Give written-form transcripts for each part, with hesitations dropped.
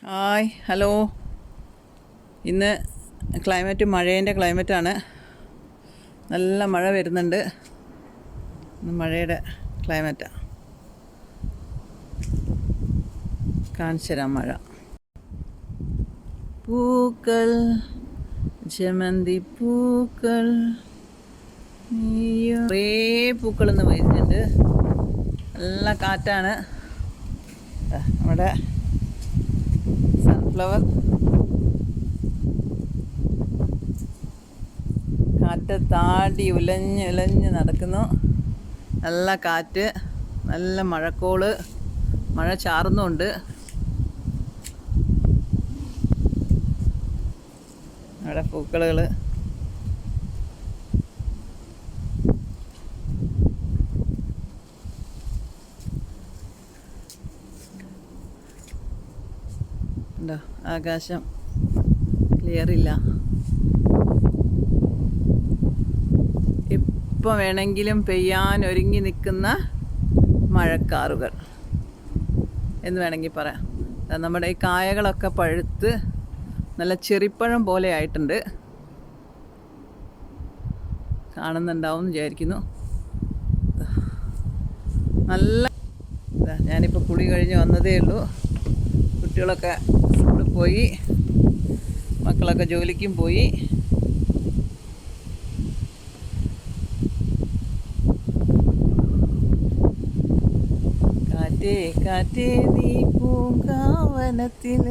Hi hello. ഇന്ന് climate മഴേൻ്റെ ക്ലൈമറ്റാണ്. നല്ല മഴ വരുന്നുണ്ട്. ഇന്ന് മഴയുടെ ക്ലൈമറ്റാണ്. കാണിച്ചു തരാം മഴ. പൂക്കൾ ജമന്തി പൂക്കൾ കുറേ പൂക്കൾ ഇന്ന് വരുന്നുണ്ട്. നല്ല കാറ്റാണ്. നമ്മുടെ സൺഫ്ലവർ കാറ്റത്താടി ഉലഞ്ഞ് നടക്കുന്നു. നല്ല കാറ്റ്, നല്ല മഴക്കോള്, മഴ ചാറുന്നുണ്ട്. അവിടെ പൂക്കളുകൾ ഉണ്ടോ? ആകാശം ക്ലിയറില്ല. ഇപ്പം വേണമെങ്കിലും പെയ്യാൻ ഒരുങ്ങി നിൽക്കുന്ന മഴക്കാറുകൾ എന്ന് വേണമെങ്കിൽ പറയാം. നമ്മുടെ ഈ കായകളൊക്കെ പഴുത്ത് നല്ല ചെറിപ്പഴം പോലെ ആയിട്ടുണ്ട്. കാണുന്നുണ്ടാവും എന്ന് വിചാരിക്കുന്നു. നല്ല ഞാനിപ്പോൾ കുളി കഴിഞ്ഞ് വന്നതേ ഉള്ളൂ. കുട്ടികളൊക്കെ സ്കൂളിൽ പോയി, മക്കളൊക്കെ ജോലിക്കും പോയി. കാറ്റേ കാറ്റേ നീ പൂങ്കാവനത്തിൽ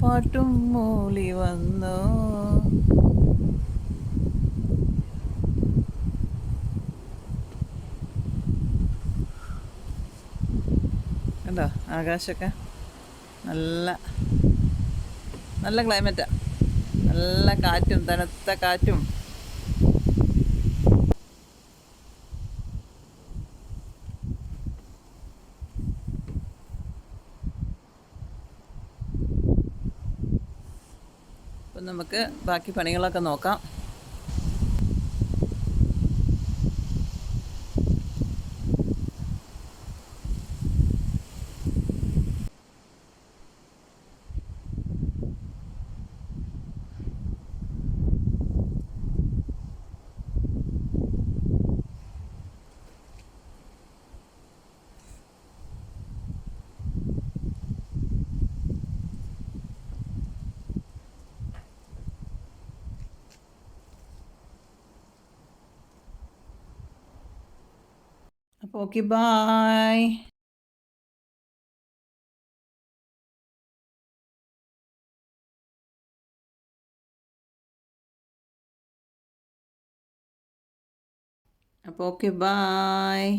പാട്ടും മൂളി വന്നോ. കണ്ടോ ആകാശമൊക്കെ? നല്ല നല്ല ക്ലൈമറ്റാണ്. നല്ല കാറ്റും തണുത്ത കാറ്റും. അപ്പം നമുക്ക് ബാക്കി പണികളൊക്കെ നോക്കാം. അപ്പോൾ ഓക്കെ, ബായ്. അപ്പോൾ ഓക്കെ, ബായ്.